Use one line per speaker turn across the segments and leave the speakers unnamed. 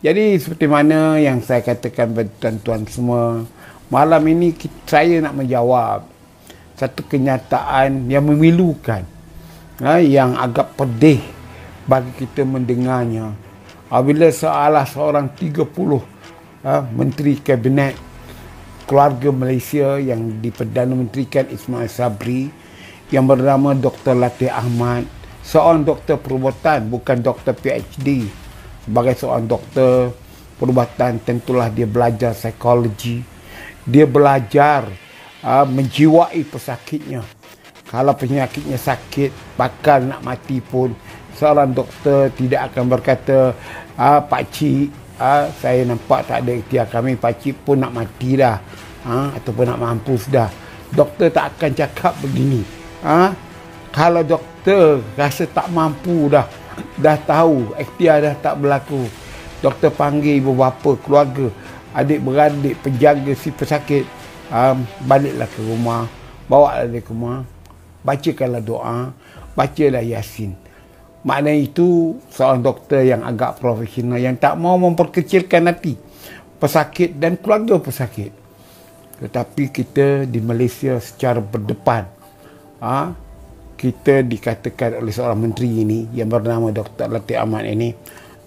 Jadi seperti mana yang saya katakan kepada tuan-tuan semua, malam ini saya nak menjawab satu kenyataan yang memilukan, yang agak pedih bagi kita mendengarnya. Apabila salah seorang 30 Menteri Kabinet Keluarga Malaysia yang diperdana menterikan Ismail Sabri, yang bernama Dr. Latif Ahmad, seorang doktor perubatan, bukan doktor PhD. Sebagai seorang doktor perubatan, tentulah dia belajar psikologi, dia belajar menjiwai pesakitnya. Kalau penyakitnya sakit, bakal nak mati pun, seorang doktor tidak akan berkata, pakcik, saya nampak tak ada ikhtiar kami, pakcik pun nak mati dah, ataupun nak mampus dah. Doktor tak akan cakap begini. Kalau doktor rasa tak mampu dah tahu ikhtiar dah tak berlaku, doktor panggil ibu bapa, keluarga, adik-beradik, penjaga si pesakit, baliklah ke rumah, bawa dia ke rumah, bacakanlah doa, bacalah Yasin. Maknanya itu seorang doktor yang agak profesional, yang tak mau memperkecilkan hati pesakit dan keluarga pesakit. Tetapi kita di Malaysia secara berdepan, kita dikatakan oleh seorang menteri ini yang bernama Dr. Latif Ahmad ini,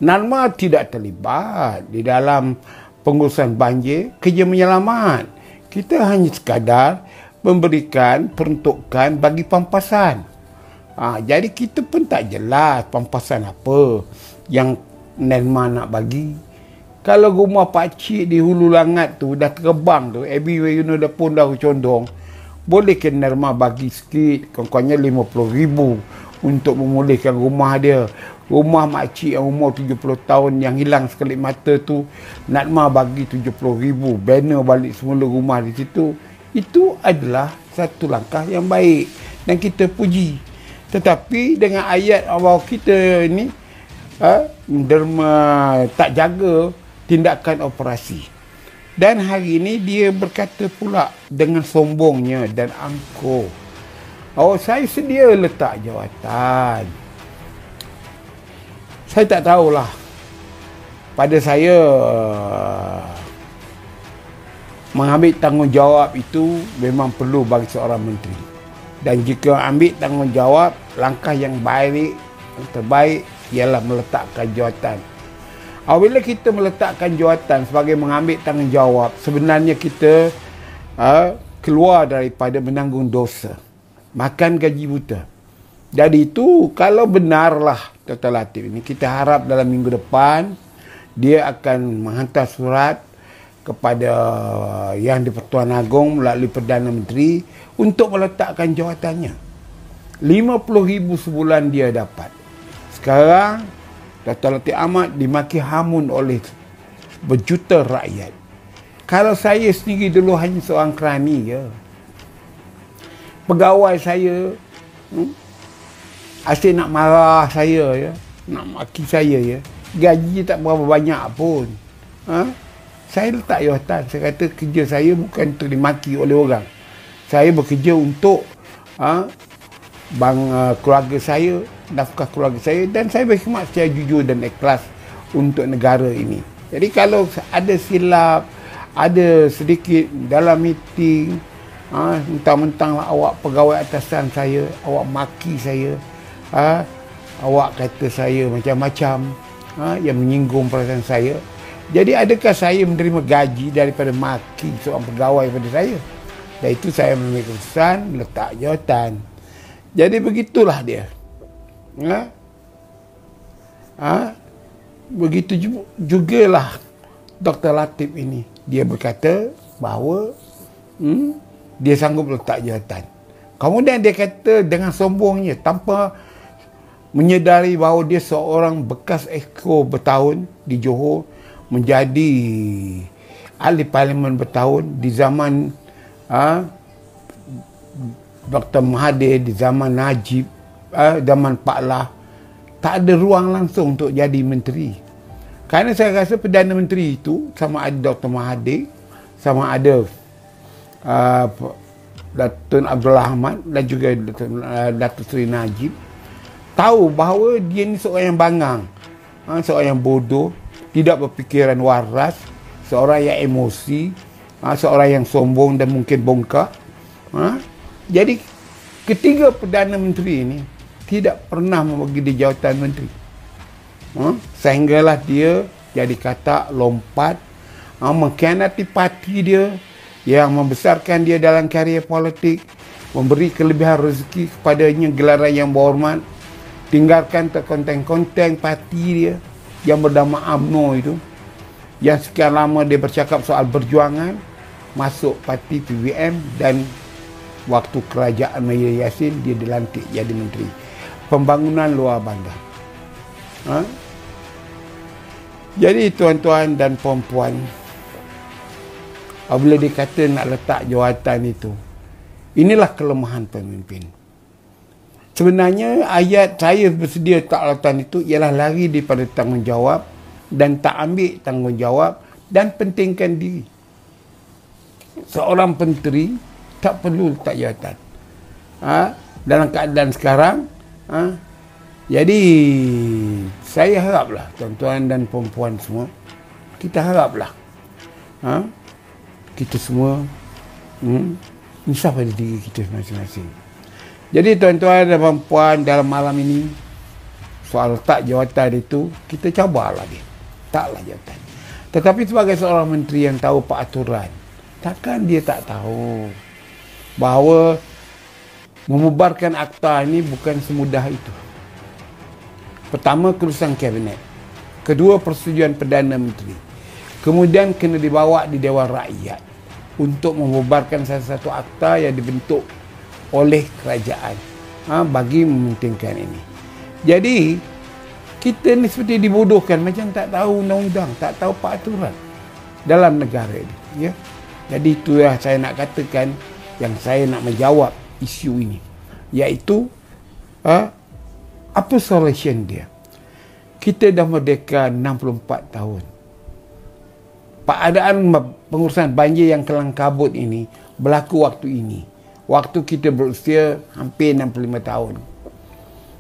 Narma tidak terlibat di dalam pengurusan banjir, kerja menyelamat. Kita hanya sekadar memberikan peruntukan bagi pampasan. Jadi kita pun tak jelas pampasan apa yang Narma nak bagi. Kalau rumah pakcik di Hulu Langat tu dah terbang tu, everywhere you know, dah pun dah condong, boleh ke Narma bagi sikit, kononnya 50,000 untuk memulihkan rumah dia. Rumah makcik yang umur 70 tahun yang hilang sekelip mata tu, Narma bagi 70,000, banner balik semula rumah di situ. Itu adalah satu langkah yang baik dan kita puji. Tetapi dengan ayat Allah kita ni, derma tak jaga tindakan operasi. Dan hari ini dia berkata pula dengan sombongnya dan angkuh, saya sedia letak jawatan. Saya tak tahulah. Pada saya, mengambil tanggungjawab itu memang perlu bagi seorang menteri. Dan jika ambil tanggungjawab, langkah yang baik, yang terbaik ialah meletakkan jawatan. Apabila kita meletakkan jawatan sebagai mengambil tanggungjawab, sebenarnya kita keluar daripada menanggung dosa, makan gaji buta. Jadi itu kalau benarlah Dr. Latif ini, kita harap dalam minggu depan dia akan menghantar surat kepada Yang di-Pertuan Agong melalui Perdana Menteri untuk meletakkan jawatannya. 50,000 sebulan dia dapat. Sekarang Dr. Latif Ahmad dimaki hamun oleh berjuta rakyat. Kalau saya sendiri dulu hanya seorang kerani, pegawai saya asyik nak marah saya, nak maki saya, gaji tak berapa banyak pun. Saya letak jawatan. Saya kata kerja saya bukan untuk dimaki oleh orang. Saya bekerja untuk keluarga saya, nafkah keluarga saya, dan saya berkhidmat secara jujur dan ikhlas untuk negara ini. Jadi kalau ada silap, ada sedikit dalam meeting, mentang-mentanglah awak pegawai atasan saya, awak maki saya, awak kata saya macam-macam, yang menyinggung perasaan saya. Jadi adakah saya menerima gaji daripada maki seorang pegawai pada saya? Dan itu saya mengambil keputusan meletak jawatan. Jadi begitulah dia. Begitu jugalah Dr. Latif ini. Dia berkata bahawa dia sanggup letak jawatan. Kemudian dia kata dengan sombongnya, tanpa menyedari bahawa dia seorang bekas exco bertahun di Johor, menjadi ahli parlimen bertahun di zaman Dr. Mahathir, di zaman Najib, zaman Pak Lah, tak ada ruang langsung untuk jadi menteri. Kerana saya rasa Perdana Menteri itu sama ada Dr. Mahathir, sama ada Datuk Abdullah Ahmad dan juga Datuk Seri Najib, tahu bahawa dia ni seorang yang bangang, seorang yang bodoh, tidak berfikiran waras, seorang yang emosi, seorang yang sombong dan mungkin bongkak. Jadi ketiga Perdana Menteri ini tidak pernah membagi dia jawatan menteri. Sehinggalah dia jadi katak, lompat, mengkhianati parti dia yang membesarkan dia dalam karier politik, memberi kelebihan rezeki kepadanya gelaran yang berhormat, tinggalkan terkonteng-konteng parti dia yang bernama UMNO itu, yang sekian lama dia bercakap soal perjuangan, masuk parti PBM, dan waktu kerajaan Maya Yassin dia dilantik jadi menteri pembangunan luar bandar. Jadi tuan-tuan dan puan-puan, apabila dikata nak letak jawatan itu, inilah kelemahan pemimpin. Sebenarnya ayat saya bersedia tak jawatan itu ialah lari daripada tanggungjawab dan tak ambil tanggungjawab dan pentingkan diri. Seorang menteri tak perlu letak jawatan. Dalam keadaan sekarang, jadi saya haraplah tuan-tuan dan puan-puan semua, kita haraplah kita semua insaf pada diri kita masing-masing. Jadi tuan-tuan dan puan-puan, dalam malam ini soal letak jawatan itu kita cabarlah dia. Taklah jawatan. Tetapi sebagai seorang menteri yang tahu peraturan, takkan dia tak tahu bahawa membubarkan akta ini bukan semudah itu. Pertama, keputusan kabinet. Kedua, persetujuan Perdana Menteri. Kemudian kena dibawa di Dewan Rakyat untuk membubarkan salah satu akta yang dibentuk oleh kerajaan bagi mementingkan ini. Jadi kita ni seperti dibodohkan, macam tak tahu undang-undang, tak tahu peraturan dalam negara ini, ya. Jadi itu yang saya nak katakan, yang saya nak menjawab isu ini, iaitu apa solution dia. Kita dah merdeka 64 tahun. Keadaan pengurusan banjir yang kelang kabut ini berlaku waktu ini. Waktu kita berusia hampir 65 tahun.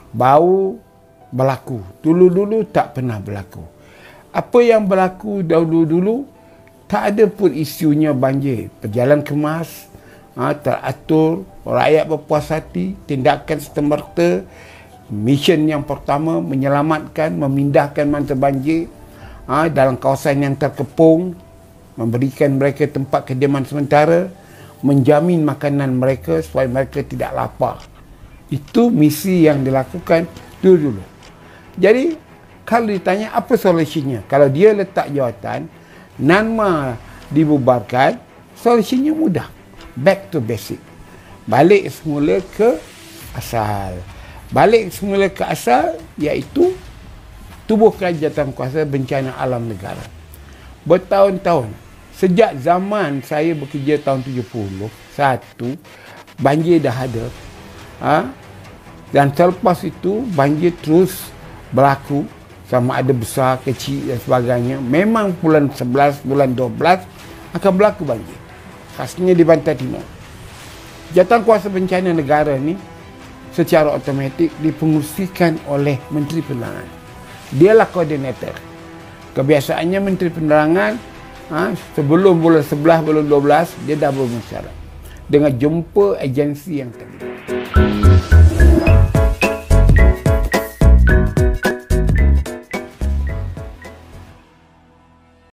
Baru berlaku. Dulu-dulu tak pernah berlaku. Apa yang berlaku dahulu-dulu, tak ada pun isunya banjir. Berjalan kemas, teratur, rakyat berpuas hati, tindakan serta-merta. Mission yang pertama, menyelamatkan, memindahkan manta banjir dalam kawasan yang terkepung, memberikan mereka tempat kediaman sementara, menjamin makanan mereka supaya mereka tidak lapar. Itu misi yang dilakukan dulu-dulu. Jadi kalau ditanya apa solusinya, kalau dia letak jawatan, NANMA dibubarkan, solusinya mudah. Back to basic. Balik semula ke asal. Balik semula ke asal, iaitu tubuhkan jawatankuasa bencana alam negara. Bertahun-tahun, sejak zaman saya bekerja tahun 71, banjir dah ada. Dan selepas itu, banjir terus berlaku, sama ada besar, kecil dan sebagainya. Memang bulan 11, bulan 12 akan berlaku banjir. Khasnya di Pantai Timur. Jawatankuasa bencana negara ni secara automatik dipengurusikan oleh Menteri Penerangan. Dialah koordinator. Kebiasaannya Menteri Penerangan sebelum bulan 11, bulan 12 dia dah bermusyawarah dengan jumpa agensi yang terlibat.